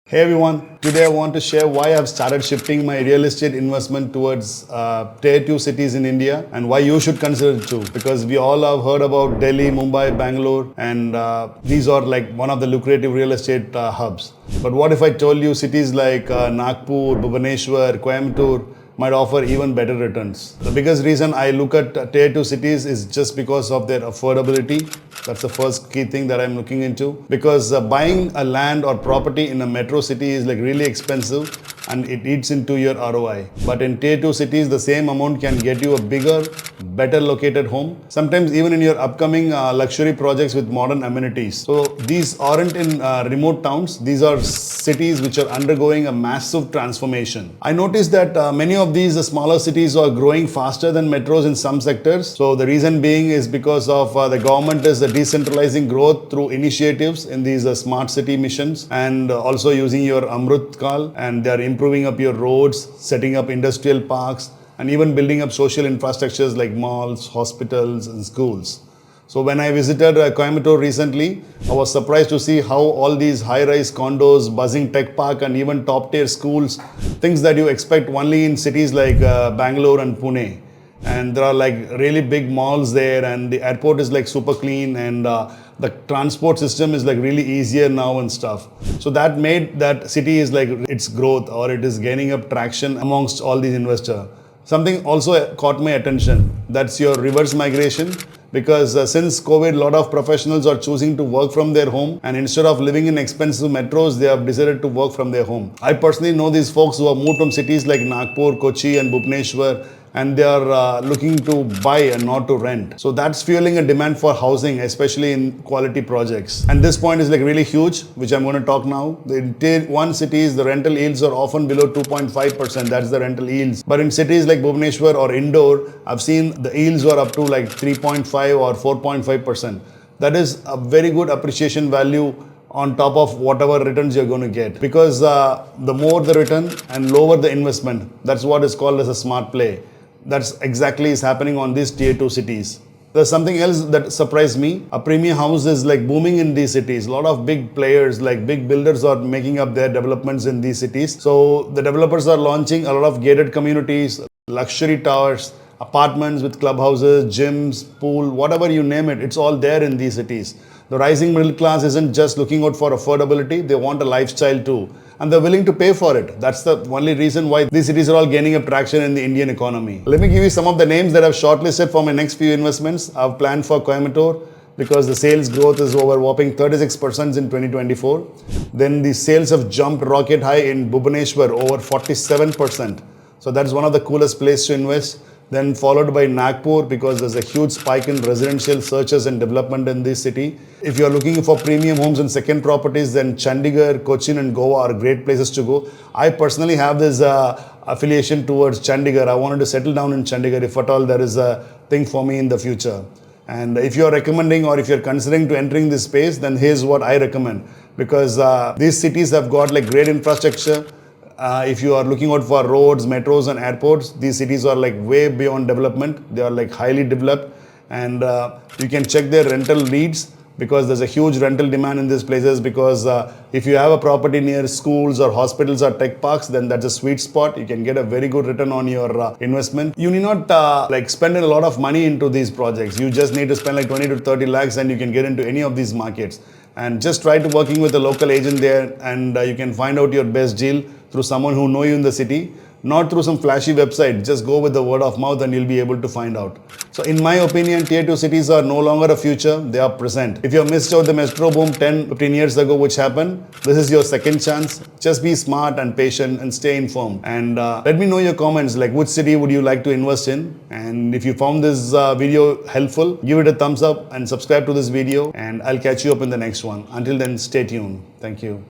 Hey everyone, today I want to share why I've started shifting my real estate investment towards Tier 2 cities in India and why you should consider it too. Because we all have heard about Delhi, Mumbai, Bangalore, and these are like one of the lucrative real estate hubs. But what if I told you cities like Nagpur, Bhubaneswar, Coimbatore might offer even better returns? The biggest reason I look at Tier 2 cities is just because of their affordability. That's the first key thing that I'm looking into. Because buying a land or property in a metro city is like really expensive and it eats into your ROI. But in Tier 2 cities, the same amount can get you a bigger, better located home. Sometimes even in your upcoming luxury projects with modern amenities. So these aren't in remote towns. These are cities which are undergoing a massive transformation. I noticed that many of these smaller cities are growing faster than metros in some sectors. So the reason being is because of the government is decentralizing growth through initiatives in these smart city missions and also using your Amrut Kal, and they are improving up your roads, setting up industrial parks, and even building up social infrastructures like malls, hospitals, and schools. So when I visited Coimbatore recently, I was surprised to see how all these high-rise condos, buzzing tech park, and even top-tier schools, things that you expect only in cities like Bangalore and Pune. And there are like really big malls there, and the airport is like super clean, and the transport system is like really easier now and stuff. So that made that city is like its growth, or it is gaining up traction amongst all these investors. Something also caught my attention. That's your reverse migration. Because since COVID, a lot of professionals are choosing to work from their home, and instead of living in expensive metros, they have decided to work from their home. I personally know these folks who have moved from cities like Nagpur, Kochi, and Bhubaneswar, and they are looking to buy and not to rent. So that's fueling a demand for housing, especially in quality projects. And this point is like really huge, which I'm going to talk now. In Tier 1 cities, the rental yields are often below 2.5%. That's the rental yields. But in cities like Bhubaneswar or Indore, I've seen the yields are up to like 3.5 or 4.5%. That is a very good appreciation value on top of whatever returns you're going to get. Because the more the return and lower the investment, that's what is called as a smart play. That's exactly is happening on these Tier 2 cities. There's something else that surprised me. A premium house is like booming in these cities. A lot of big players, like big builders, are making up their developments in these cities. So the developers are launching a lot of gated communities, luxury towers, apartments with clubhouses, gyms, pool, whatever you name it, it's all there in these cities. The rising middle class isn't just looking out for affordability, they want a lifestyle too. And they're willing to pay for it. That's the only reason why these cities are all gaining up traction in the Indian economy. Let me give you some of the names that I've shortlisted for my next few investments. I've planned for Coimbatore because the sales growth is over whopping 36% in 2024. Then the sales have jumped rocket high in Bhubaneswar, over 47%. So that's one of the coolest places to invest. Then followed by Nagpur, because there's a huge spike in residential searches and development in this city. If you're looking for premium homes and second properties, then Chandigarh, Cochin, and Goa are great places to go. I personally have this affiliation towards Chandigarh. I wanted to settle down in Chandigarh if at all there is a thing for me in the future. And if you're recommending or if you're considering to entering this space, then here's what I recommend. Because these cities have got like great infrastructure. If you are looking out for roads, metros, and airports, these cities are like way beyond development. They are like highly developed, and you can check their rental leads because there's a huge rental demand in these places. Because if you have a property near schools or hospitals or tech parks, then that's a sweet spot. You can get a very good return on your investment. You need not like spend a lot of money into these projects. You just need to spend like 20 to 30 lakhs, and you can get into any of these markets. And just try to working with a local agent there, and you can find out your best deal through someone who know you in the city, not through some flashy website. Just go with the word of mouth and you'll be able to find out. So in my opinion, Tier 2 cities are no longer a future, they are present. If you have missed out the metro boom 10, 15 years ago which happened, this is your second chance. Just be smart and patient and stay informed. And let me know your comments, like which city would you like to invest in. And if you found this video helpful, give it a thumbs up and subscribe to this video, and I'll catch you up in the next one. Until then, stay tuned. Thank you.